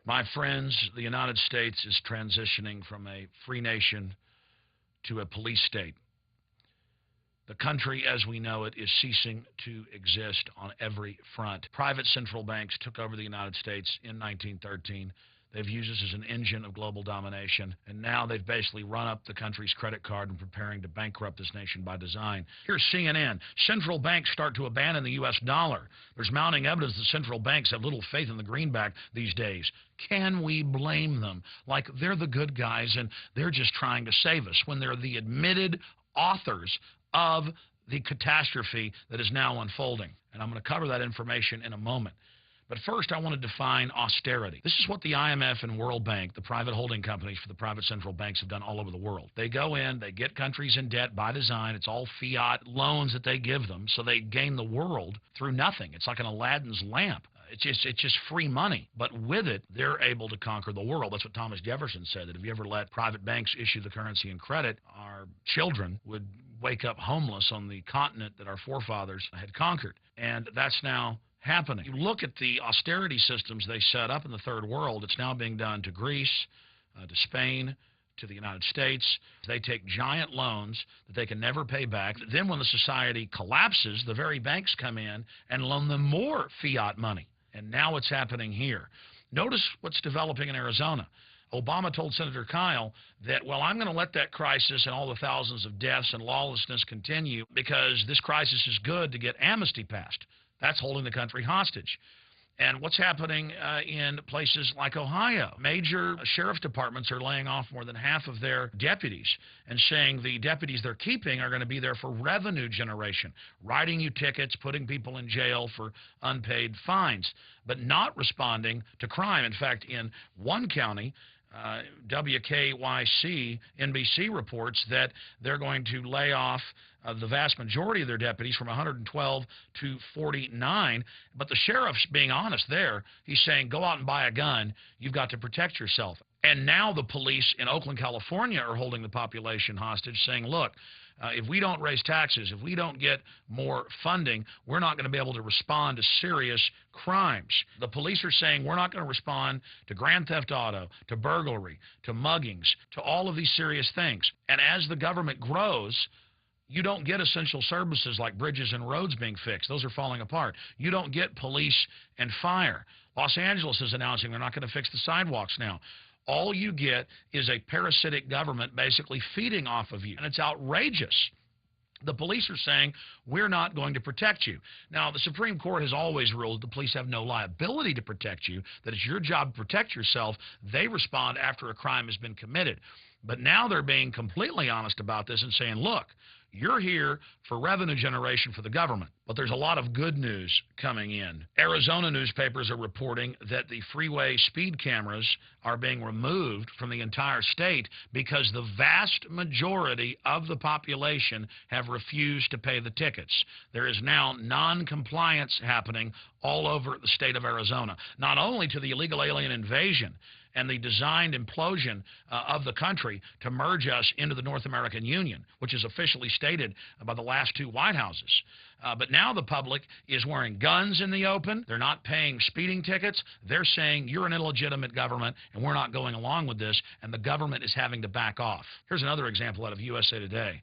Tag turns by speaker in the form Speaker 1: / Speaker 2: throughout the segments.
Speaker 1: My friends, the United States is transitioning from a free nation to a police state. The country as we know it is ceasing to exist on every front. Private central banks took over the United States in 1913. They've used this as an engine of global domination, and now they've basically run up the country's credit card and preparing to bankrupt this nation by design. Here's CNN. Central banks start to abandon the U.S. dollar. There's mounting evidence that central banks have little faith in the greenback these days. Can we blame them? Like they're the good guys and they're just trying to save us when they're the admitted authors of the catastrophe that is now unfolding. And I'm going to cover that information in a moment. But first, I want to define austerity. This is what the IMF and World Bank, the private holding companies for the private central banks, have done all over the world. They go in, they get countries in debt by design. It's all fiat loans that they give them, so they gain the world through nothing. It's like an Aladdin's lamp. It's just free money. But with it, they're able to conquer the world. That's what Thomas Jefferson said, that if you ever let private banks issue the currency and credit, our children would wake up homeless on the continent that our forefathers had conquered. And that's now happening. You look at the austerity systems they set up in the third world. It's now being done to Greece, to Spain, to the United States. They take giant loans that they can never pay back. Then when the society collapses, the very banks come in and loan them more fiat money. And now it's happening here. Notice what's developing in Arizona. Obama told Senator Kyle that, well, I'm going to let that crisis and all the thousands of deaths and lawlessness continue because this crisis is good to get amnesty passed. That's holding the country hostage. And what's happening in places like Ohio? Major sheriff's departments are laying off more than half of their deputies and saying the deputies they're keeping are going to be there for revenue generation, writing you tickets, putting people in jail for unpaid fines, but not responding to crime. In fact, in one county, WKYC, NBC reports that they're going to lay off the vast majority of their deputies from 112 to 49. But the sheriff's being honest there. He's saying, go out and buy a gun. You've got to protect yourself. And now the police in Oakland, California are holding the population hostage, saying, look, if we don't raise taxes, if we don't get more funding, we're not going to be able to respond to serious crimes. The police are saying we're not going to respond to grand theft auto, to burglary, to muggings, to all of these serious things. And as the government grows, you don't get essential services like bridges and roads being fixed. Those are falling apart. You don't get police and fire. Los Angeles is announcing they're not going to fix the sidewalks now. All you get is a parasitic government basically feeding off of you, and it's outrageous. The police are saying, we're not going to protect you. Now, the Supreme Court has always ruled the police have no liability to protect you, that it's your job to protect yourself. They respond after a crime has been committed. But now they're being completely honest about this and saying, look, you're here for revenue generation for the government. But there's a lot of good news coming in. Arizona newspapers are reporting that the freeway speed cameras are being removed from the entire state because the vast majority of the population have refused to pay the tickets. There is now non-compliance happening all over the state of Arizona, not only to the illegal alien invasion and the designed implosion of the country to merge us into the North American Union, which is officially stated by the last two White Houses. But now the public is wearing guns in the open. They're not paying speeding tickets. They're saying you're an illegitimate government and we're not going along with this, and the government is having to back off. Here's another example out of USA Today.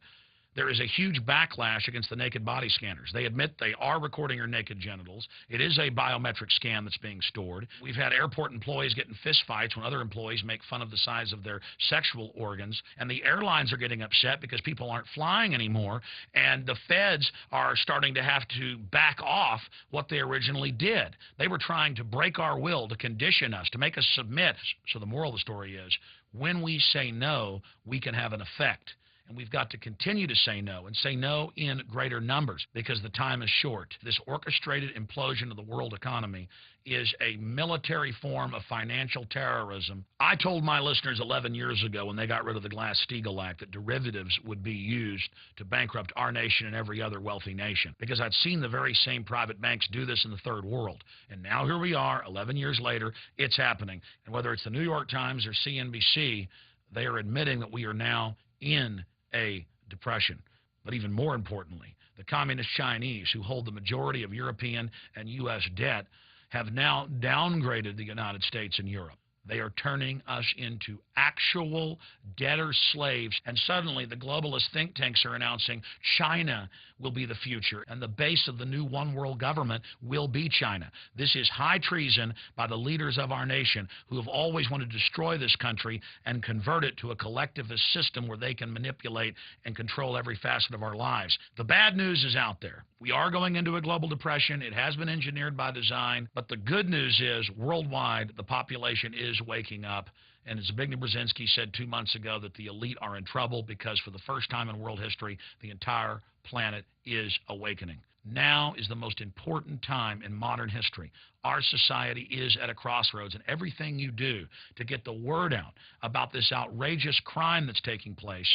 Speaker 1: There is a huge backlash against the naked body scanners. They admit they are recording your naked genitals. It is a biometric scan that's being stored. We've had airport employees get in fistfights when other employees make fun of the size of their sexual organs. And the airlines are getting upset because people aren't flying anymore. And the feds are starting to have to back off what they originally did. They were trying to break our will, to condition us, to make us submit. So the moral of the story is, when we say no, we can have an effect. And we've got to continue to say no, and say no in greater numbers, because the time is short. This orchestrated implosion of the world economy is a military form of financial terrorism. I told my listeners 11 years ago when they got rid of the Glass-Steagall Act that derivatives would be used to bankrupt our nation and every other wealthy nation, because I'd seen the very same private banks do this in the third world. And now here we are, 11 years later, it's happening. And whether it's the New York Times or CNBC, they are admitting that we are now in a depression. But even more importantly, the communist Chinese, who hold the majority of European and U.S. debt, have now downgraded the United States and Europe. They are turning us into actual debtor slaves. And suddenly the globalist think tanks are announcing China will be the future, and the base of the new one world government will be China. This is high treason by the leaders of our nation, who have always wanted to destroy this country and convert it to a collectivist system where they can manipulate and control every facet of our lives. The bad news is out there. We are going into a global depression. It has been engineered by design. But the good news is, worldwide, the population is waking up. And as Zbigniew Brzezinski said 2 months ago, that the elite are in trouble because for the first time in world history, the entire planet is awakening. Now is the most important time in modern history. Our society is at a crossroads, and everything you do to get the word out about this outrageous crime that's taking place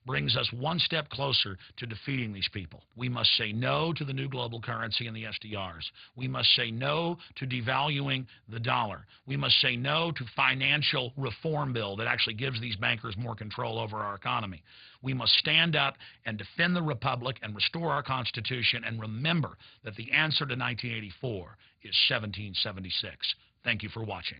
Speaker 1: brings us one step closer to defeating these people. We must say no to the new global currency and the SDRs. We must say no to devaluing the dollar. We must say no to financial reform bill that actually gives these bankers more control over our economy. We must stand up and defend the republic and restore our Constitution, and remember that the answer to 1984 is 1776. Thank you for watching.